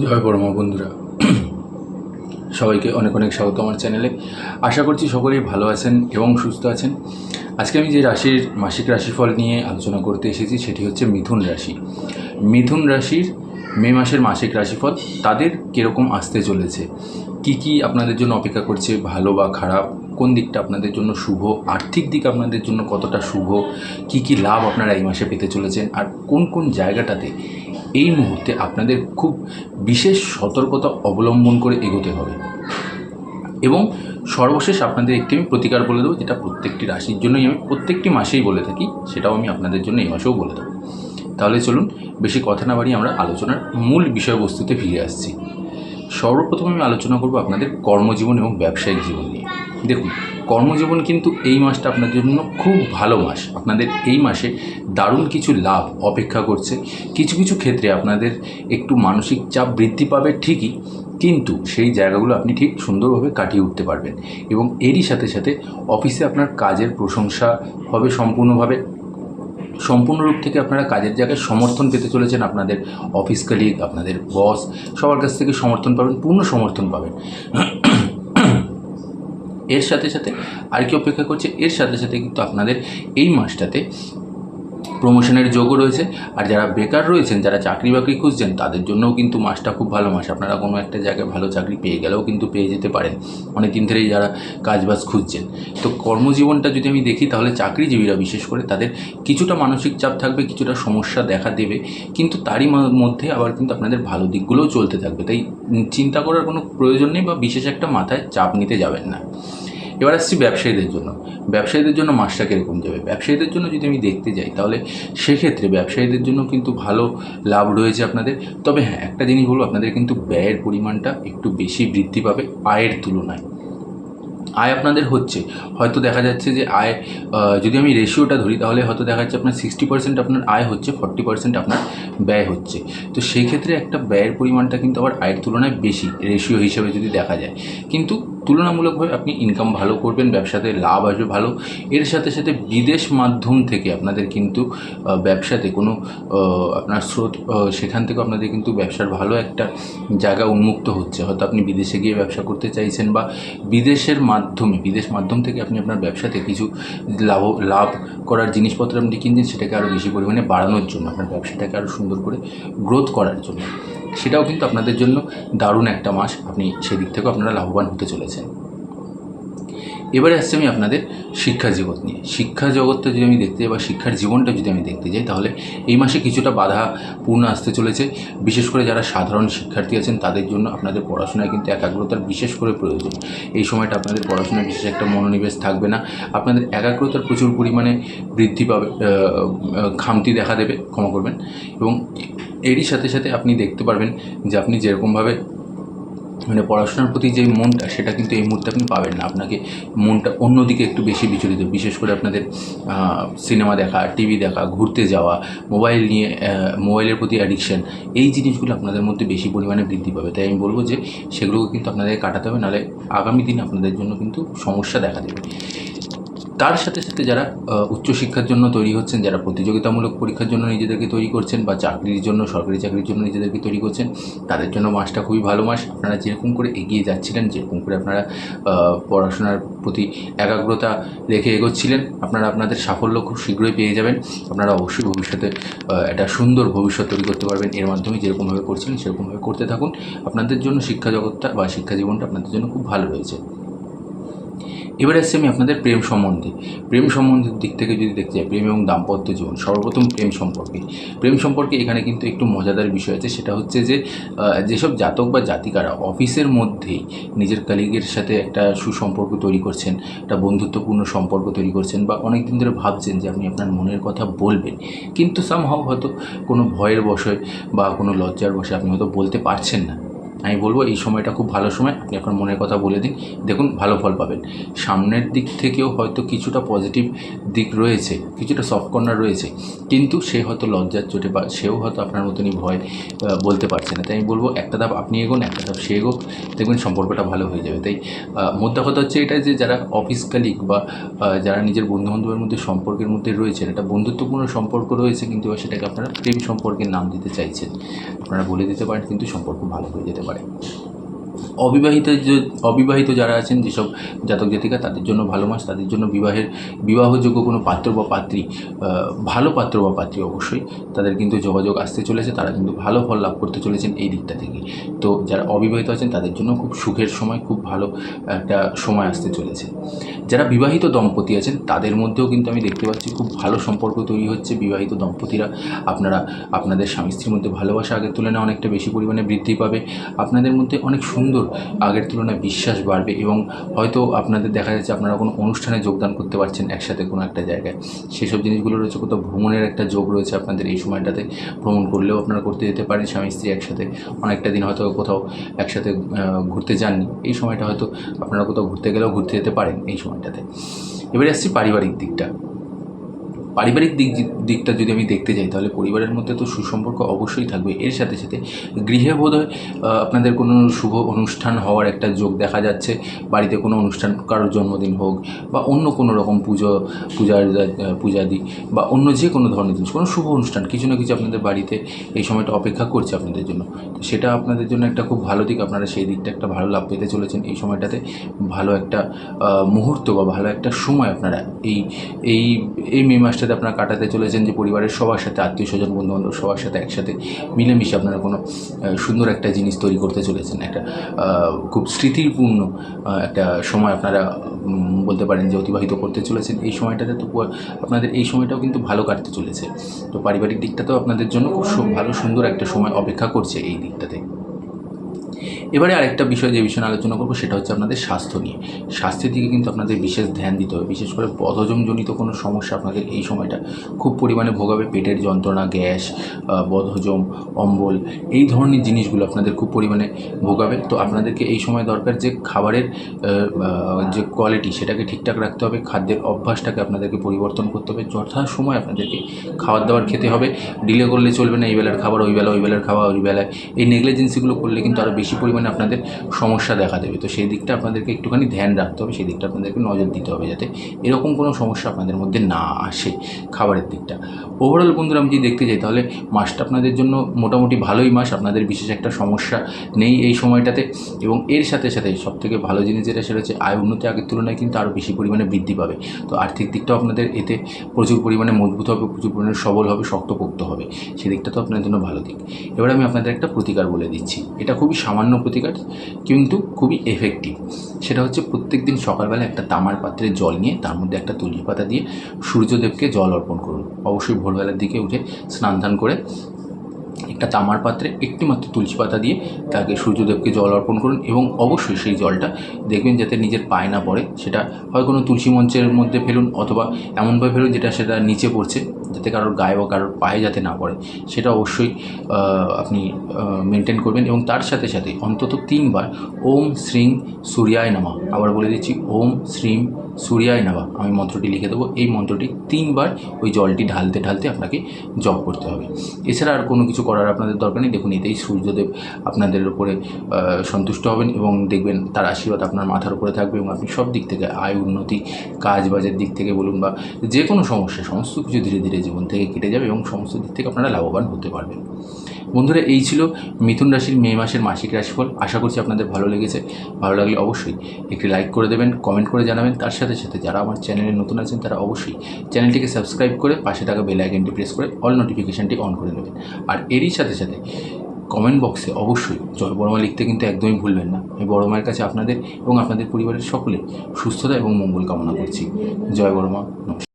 জয় পরমা বন্ধুরা, সবাইকে অনেক অনেক স্বাগত আমার চ্যানেলে। আশা করছি সকলেই ভালো আছেন এবং সুস্থ আছেন। আজকে আমি যে রাশির মাসিক রাশিফল নিয়ে আলোচনা করতে এসেছি সেটি হচ্ছে মিথুন রাশি। মিথুন রাশির মে মাসের মাসিক রাশিফল তাদের কীরকম আসতে চলেছে, কি আপনাদের জন্য অপেক্ষা করছে, ভালো বা খারাপ, কোন দিকটা আপনাদের জন্য শুভ, আর্থিক দিক আপনাদের জন্য কতটা শুভ, কি লাভ আপনারা এই মাসে পেতে চলেছেন, আর কোন কোন জায়গাটাতে এই মুহূর্তে আপনাদের খুব বিশেষ সতর্কতা অবলম্বন করে এগোতে হবে। এবং সর্বশেষ আপনাদের একটি আমি প্রতিকার বলে দেবো, যেটা প্রত্যেকটি রাশির জন্যই আমি প্রত্যেকটি মাসেই বলে থাকি, সেটাও আমি আপনাদের জন্য এই মাসেও বলে দেবো। তাহলে চলুন বেশি কথা না বাড়িয়ে আমরা আলোচনার মূল বিষয়বস্তুতে ফিরে আসছি। সর্বপ্রথম আমি আলোচনা করব আপনাদের কর্মজীবন এবং ব্যবসায়িক জীবন নিয়ে। দেখুন, কর্মজীবন কিন্তু এই মাসটা আপনাদের জন্য খুব ভালো মাস। আপনাদের এই মাসে দারুণ কিছু লাভ অপেক্ষা করছে। কিছু কিছু ক্ষেত্রে আপনাদের একটু মানসিক চাপ বৃদ্ধি পাবে ঠিকই, কিন্তু সেই জায়গাগুলো আপনি ঠিক সুন্দরভাবে কাটিয়ে উঠতে পারবেন। এবং এরই সাথে সাথে অফিসে আপনার কাজের প্রশংসা হবে সম্পূর্ণরূপ থেকে আপনারা কাজের জায়গায় সমর্থন পেতে চলেছেন। আপনাদের অফিস কলিগ, আপনাদের বস, সবার কাছ থেকে সমর্থন পাবেন, পূর্ণ সমর্থন পাবেন। এর সাথে সাথে আর কি অপেক্ষা করছে, এর সাথে সাথে কিন্তু আপনাদের এই মাসটাতে প্রমোশনের যোগও রয়েছে। আর যারা বেকার রয়েছেন, যারা চাকরি বাকরি খুঁজছেন, তাদের জন্যও কিন্তু মাসটা খুব ভালো মাস। আপনারা কোনো একটা জায়গায় ভালো চাকরি পেয়ে গেলেও কিন্তু পেয়ে যেতে পারেন, অনেক দিন ধরেই যারা কাজবাজ খুঁজছেন। তো কর্মজীবনটা যদি আমি দেখি, তাহলে চাকরিজীবীরা বিশেষ করে তাদের কিছুটা মানসিক চাপ থাকবে, কিছুটা সমস্যা দেখা দেবে, কিন্তু তারই মধ্যে আবার কিন্তু আপনাদের ভালো দিকগুলোও চলতে থাকবে। তাই চিন্তা করার কোনো প্রয়োজন নেই বা বিশেষ একটা মাথায় চাপ নিতে যাবেন না। এবার আসছি ব্যবসায়ীদের জন্য। ব্যবসায়ীদের জন্য মাসটা কীরকম যাবে? ব্যবসায়ীদের জন্য যদি আমি দেখতে যাই, তাহলে সেক্ষেত্রে ব্যবসায়ীদের জন্য কিন্তু ভালো লাভ রয়েছে আপনাদের। তবে হ্যাঁ, একটা জিনিস বলবো, আপনাদের কিন্তু ব্যয়ের পরিমাণটা একটু বেশি বৃদ্ধি পাবে আয়ের তুলনায়। আয় আপনাদের হচ্ছে, হয়তো দেখা যাচ্ছে যে আয়, যদি আমি রেশিওটা ধরি, তাহলে হয়তো দেখা যাচ্ছে আপনার 60% আপনার আয় হচ্ছে, 40% আপনার ব্যয় হচ্ছে। তো সেই ক্ষেত্রে একটা ব্যয়ের পরিমাণটা কিন্তু আবার আয়ের তুলনায় বেশি রেশিও হিসাবে যদি দেখা যায়, কিন্তু তুলনামূলকভাবে আপনি ইনকাম ভালো করবেন, ব্যবসাতে লাভ আসবে ভালো। এর সাথে সাথে বিদেশ মাধ্যম থেকে আপনাদের কিন্তু ব্যবসাতে কোনো আপনার স্রোত, সেখান থেকেও আপনাদের কিন্তু ব্যবসার ভালো একটা জায়গা উন্মুক্ত হচ্ছে। হয়তো আপনি বিদেশে গিয়ে ব্যবসা করতে চাইছেন, বা বিদেশ মাধ্যম থেকে আপনি আপনার ব্যবসাতে কিছু লাভ করার জিনিসপত্র আপনি কিনছেন, সেটাকে আরও বেশি পরিমাণে বাড়ানোর জন্য, আপনার ব্যবসাটাকে আরও সুন্দর করে গ্রোথ করার জন্য। সেটাও কিন্তু আপনাদের জন্য দারুণ একটা মাস, আপনি সেদিক থেকেও আপনারা লাভবান হতে চলেছেন। এবারে আসছে আমি আপনাদের শিক্ষা জগৎ নিয়ে। শিক্ষা জগৎটা যদি আমি দেখতে যাই, বা শিক্ষার জীবনটা যদি আমি দেখতে যাই, তাহলে এই মাসে কিছুটা বাধাপূর্ণ আসতে চলেছে। বিশেষ করে যারা সাধারণ শিক্ষার্থী আছেন, তাদের জন্য আপনাদের পড়াশোনায় কিন্তু একাগ্রতার বিশেষ করে প্রয়োজন। এই সময়টা আপনাদের পড়াশোনায় বিশেষ একটা মনোনিবেশ থাকবে না। আপনাদের একাগ্রতার প্রচুর পরিমাণে বৃদ্ধি পাবে, খামতি দেখা দেবে, ক্ষমা করবেন। এবং এরই সাথে সাথে আপনি দেখতে পারবেন যে আপনি যেরকমভাবে পড়াশোনার প্রতি যে মনটা, সেটা কিন্তু এই মুহূর্তে আপনি পাবেন না। আপনাকে মনটা অন্যদিকে একটু বেশি বিচলিত, বিশেষ করে আপনাদের সিনেমা দেখা, টিভি দেখা, ঘুরতে যাওয়া, মোবাইলের প্রতি অ্যাডিকশান, এই জিনিসগুলো আপনাদের মধ্যে বেশি পরিমাণে বৃদ্ধি পাবে। তাই আমি বলবো যে সেগুলোকে কিন্তু আপনাদেরকে কাটাতে হবে, নাহলে আগামী দিনে আপনাদের জন্য কিন্তু সমস্যা দেখা দেবে। তার সাথে সাথে যারা উচ্চশিক্ষার জন্য তৈরি হচ্ছেন, যারা প্রতিযোগিতামূলক পরীক্ষার জন্য নিজেদেরকে তৈরি করছেন, বা চাকরির জন্য, সরকারি চাকরির জন্য নিজেদেরকে তৈরি করছেন, তাদের জন্য মাসটা খুবই ভালো মাস। আপনারা যেরকম করে এগিয়ে যাচ্ছিলেন, যেরকম করে আপনারা পড়াশোনার প্রতি একাগ্রতা রেখে এগোচ্ছিলেন, আপনারা আপনাদের সাফল্য খুব শীঘ্রই পেয়ে যাবেন। আপনারা অবশ্যই ভবিষ্যতে একটা সুন্দর ভবিষ্যৎ তৈরি করতে পারবেন। এর মাধ্যমে যেরকমভাবে করছিলেন সেরকমভাবে করতে থাকুন। আপনাদের জন্য শিক্ষা জগৎটা বা শিক্ষা জীবনটা আপনাদের জন্য খুব ভালো রয়েছে। এবারে আসছি আমি আপনাদের প্রেম সম্বন্ধের দিক থেকে যদি দেখতে যাই, প্রেম এবং দাম্পত্য জীবন। সর্বপ্রথম প্রেম সম্পর্কে এখানে কিন্তু একটু মজাদার বিষয় আছে। সেটা হচ্ছে যে যেসব জাতক বা জাতিকারা অফিসের মধ্যেই নিজের কলিগের সাথে একটা সুসম্পর্ক তৈরি করছেন, একটা বন্ধুত্বপূর্ণ সম্পর্ক তৈরি করছেন, বা অনেক দিন ধরে ভাবছেন যে আপনি আপনার মনের কথা বলবেন, কিন্তু সামহাও হয়তো কোনো ভয়ের বশে বা কোনো লজ্জার বশে আপনি হয়তো বলতে পারছেন না, আমি বলবো এই সময়টা খুব ভালো সময়, আপনি আপনার মনের কথা বলে দিন, দেখুন ভালো ফল পাবেন। সামনের দিক থেকেও হয়তো কিছুটা পজিটিভ দিক রয়েছে, কিছুটা সফট কর্নার রয়েছে, কিন্তু সে হয়তো লজ্জার চোটে বা সেও হয়তো আপনার মতনই ভয় বলতে পারছে না। তাই আমি বলবো একটা ধাপ আপনি এগোন, একটা ধাপ সে এগোক, দেখবেন সম্পর্কটা ভালো হয়ে যাবে। তাই মোদ্দা কথা হচ্ছে এটা যে যারা অফিস কালিগ বা যারা নিজের বন্ধুবান্ধবের মধ্যে সম্পর্কের মধ্যে রয়েছেন, একটা বন্ধুত্বপূর্ণ সম্পর্ক রয়েছে, কিন্তু সেটাকে আপনারা প্রেম সম্পর্কের নাম দিতে চাইছেন, আপনারা বলে দিতে পারেন, কিন্তু সম্পর্ক ভালো হয়ে যেতে পারে। অবিবাহিত যারা আছেন, যেসব জাতক জাতিকা, তাদের জন্য ভালো মাস, তাদের জন্য বিবাহযোগ্য কোনো পাত্র বা পাত্রী, ভালো পাত্র বা পাত্রী অবশ্যই, তাদের কিন্তু যোগাযোগ আসতে চলেছে, তারা কিন্তু ভালো ফল লাভ করতে চলেছেন এই দিকটা থেকে। তো যারা অবিবাহিত আছেন তাদের জন্য খুব সুখের সময়, খুব ভালো একটা সময় আসতে চলেছে। যারা বিবাহিত দম্পতি আছেন তাদের মধ্যেও কিন্তু আমি দেখতে পাচ্ছি খুব ভালো সম্পর্ক তৈরি হচ্ছে। বিবাহিত দম্পতিরা আপনারা আপনাদের স্বামী স্ত্রীর মধ্যে ভালোবাসা আগের তুলনায় অনেকটা বেশি পরিমাণে বৃদ্ধি পাবে, আপনাদের মধ্যে অনেক সুন্দর আগের তুলনায় বিশ্বাস বাড়বে, এবং হয়তো আপনাদের দেখা যাচ্ছে আপনারা কোনো অনুষ্ঠানে যোগদান করতে পারছেন একসাথে কোনো একটা জায়গায়, সেসব জিনিসগুলো রয়েছে। কোথাও ভ্রমণের একটা যোগ রয়েছে আপনাদের এই সময়টাতে, ভ্রমণ করলেও আপনারা করতে যেতে পারেন স্বামী স্ত্রী একসাথে। অনেকটা দিন হয়তো কোথাও একসাথে ঘুরতে যাননি, এই সময়টা হয়তো আপনারা কোথাও ঘুরতে গেলেও ঘুরতে যেতে পারেন এই সময়টাতে। এবারে আসছি পারিবারিক দিকটা। পারিবারিক দিকটা যদি আমি দেখতে যাই, তাহলে পরিবারের মধ্যে তো সুসম্পর্ক অবশ্যই থাকবে, এর সাথে সাথে গৃহে বোধহয় আপনাদের কোনো শুভ অনুষ্ঠান হওয়ার একটা যোগ দেখা যাচ্ছে। বাড়িতে কোনো অনুষ্ঠান, কারোর জন্মদিন হোক বা অন্য কোনো রকম পূজাদি বা অন্য যে কোনো ধরনের জিনিস, কোনো শুভ অনুষ্ঠান, কিছু না কিছু আপনাদের বাড়িতে এই সময়টা অপেক্ষা করছে আপনাদের জন্য। তো সেটা আপনাদের জন্য একটা খুব ভালো দিক, আপনারা সেই দিকটা একটা ভালো লাভ পেতে চলেছেন এই সময়টাতে। ভালো একটা মুহূর্ত বা ভালো একটা সময় আপনারা এই এই এই মে মাসটাতে আপনারা কাটাতে চলেছেন, যে পরিবারের সবার সাথে, আত্মীয় স্বজন, বন্ধুবান্ধব সবার সাথে একসাথে মিলেমিশে আপনারা কোনো সুন্দর একটা জিনিস তৈরি করতে চলেছেন। একটা খুব স্মৃতিপূর্ণ একটা সময় আপনারা বলতে পারেন যে অতিবাহিত করতে চলেছেন এই সময়টাতে। তো আপনাদের এই সময়টাও কিন্তু ভালো কাটতে চলেছে। তো পারিবারিক দিকটাতেও আপনাদের জন্য খুব ভালো সুন্দর একটা সময় অপেক্ষা করছে এই দিকটাতে। এবারে আরেকটা বিষয়, যে বিষয়ে আলোচনা করবো, সেটা হচ্ছে আপনাদের স্বাস্থ্য নিয়ে। স্বাস্থ্যের দিকে কিন্তু আপনাদের বিশেষ ধ্যান দিতে হবে, বিশেষ করে বদহজমজনিত কোনো সমস্যা আপনাদের এই সময়টা খুব পরিমাণে ভোগাবে। পেটের যন্ত্রণা, গ্যাস, বদহজম, অম্বল, এই ধরনের জিনিসগুলো আপনাদের খুব পরিমাণে ভোগাবে। তো আপনাদেরকে এই সময় দরকার যে খাবারের যে কোয়ালিটি, সেটাকে ঠিকঠাক রাখতে হবে। খাদ্যের অভ্যাসটাকে আপনাদেরকে পরিবর্তন করতে হবে, যথাসময় আপনাদেরকে খাবার দাবার খেতে হবে। ডিলে করলে চলবে না, এই বেলার খাবার ওই বেলা, ওই বেলার খাবার ওই বেলায়, এই নেগলিজেন্সিগুলো করলে কিন্তু আরও বেশি পরিমাণে আপনাদের সমস্যা দেখা দেবে। তো সেই দিকটা আপনাদেরকে একটুখানি ধ্যান রাখতে হবে, সেই দিকটা আপনাদেরকে নজর দিতে হবে, যাতে এরকম কোনো সমস্যা আপনাদের মধ্যে না আসে খাবারের দিকটা। ওভারঅল বন্ধুরা আমি যদি দেখতে যাই, তাহলে মাসটা আপনাদের জন্য মোটামুটি ভালোই মাস, আপনাদের বিশেষ একটা সমস্যা নেই এই সময়টাতে। এবং এর সাথে সাথে সবথেকে ভালো জিনিস যেটা, সেটা হচ্ছে আয় উন্নতি আগের তুলনায় কিন্তু আরও বেশি পরিমাণে বৃদ্ধি পাবে। তো আর্থিক দিকটাও আপনাদের এতে প্রচুর পরিমাণে মজবুত হবে, প্রচুর পরিমাণে সবল হবে, শক্তপোক্ত হবে, সেদিকটা তো আপনাদের জন্য ভালো দিক। এবার আমি আপনাদের একটা প্রতিকার বলে দিচ্ছি, এটা খুবই সামান্য প্রতিকার কিন্তু খুবই এফেক্টিভ। সেটা হচ্ছে প্রত্যেক দিন সকালবেলা একটা তামার পাত্রে জল নিয়ে তার মধ্যে একটা তুলসী পাতা দিয়ে সূর্যদেবকে জল অর্পণ করুন। অবশ্যই ভোরবেলার দিকে উঠে স্নান ধান করে একটা তামার পাত্রে একটি মাত্র তুলসী পাতা দিয়ে তাকে সূর্যদেবকে জল অর্পণ করুন, এবং অবশ্যই সেই জলটা দেখবেন যাতে নিজের পায়ে না পড়ে। সেটা হয় কোনো তুলসী মঞ্চের মধ্যে ফেলুন, অথবা এমনভাবে ফেলুন যেটা সেটা নিচে পড়ছে, যাতে কারোর গায়ে বা কারোর পায়ে যাতে না পড়ে, সেটা অবশ্যই আপনি মেনটেন করবেন। এবং তার সাথে সাথে অন্তত 3 বার ওম শ্রীং সূর্যায় নমঃ, আবার বলে দিচ্ছি, ওম শ্রীং সূর্যায় নমঃ, আমি মন্ত্রটি লিখে দেবো, এই মন্ত্রটি 3 বার ওই জলটি ঢালতে ঢালতে আপনাকে জপ করতে হবে। এছাড়া আর কোনো কিছু করার আপনাদের দরকার নেই। দেখুন, এতেই সূর্যদেব আপনাদের উপরে সন্তুষ্ট হবেন, এবং দেখবেন তার আশীর্বাদ আপনার মাথার উপরে থাকবে, এবং আপনি সব দিক থেকে আয় উন্নতি, কাজ বাজের দিক থেকে বলুন বা যে কোনো সমস্যা, সমস্ত কিছু ধীরে ধীরে জীবন থেকে কেটে যাবে, এবং সমস্ত দিক থেকে আপনারা লাভবান হতে পারবেন। বন্ধুরা, এই ছিল মিথুন রাশির মে মাসের মাসিক রাশিফল। আশা করছি আপনাদের ভালো লেগেছে। ভালো লাগলে অবশ্যই একটি লাইক করে দেবেন, কমেন্ট করে জানাবেন। তার সাথে সাথে যারা আমার চ্যানেলে নতুন আছেন, তারা অবশ্যই চ্যানেলটিকে সাবস্ক্রাইব করে পাশে থাকা বেল আইকনটি প্রেস করে অল নোটিফিকেশানটি অন করে নেবেন। আর এরই সাথে সাথে কমেন্ট বক্সে অবশ্যই জয় বড়মা লিখতে কিন্তু একদমই ভুলবেন না। আমি বড় মায়ের কাছে আপনাদের এবং আপনাদের পরিবারের সকলে সুস্থতা এবং মঙ্গল কামনা করছি। জয় বড়মা, নমস্কার।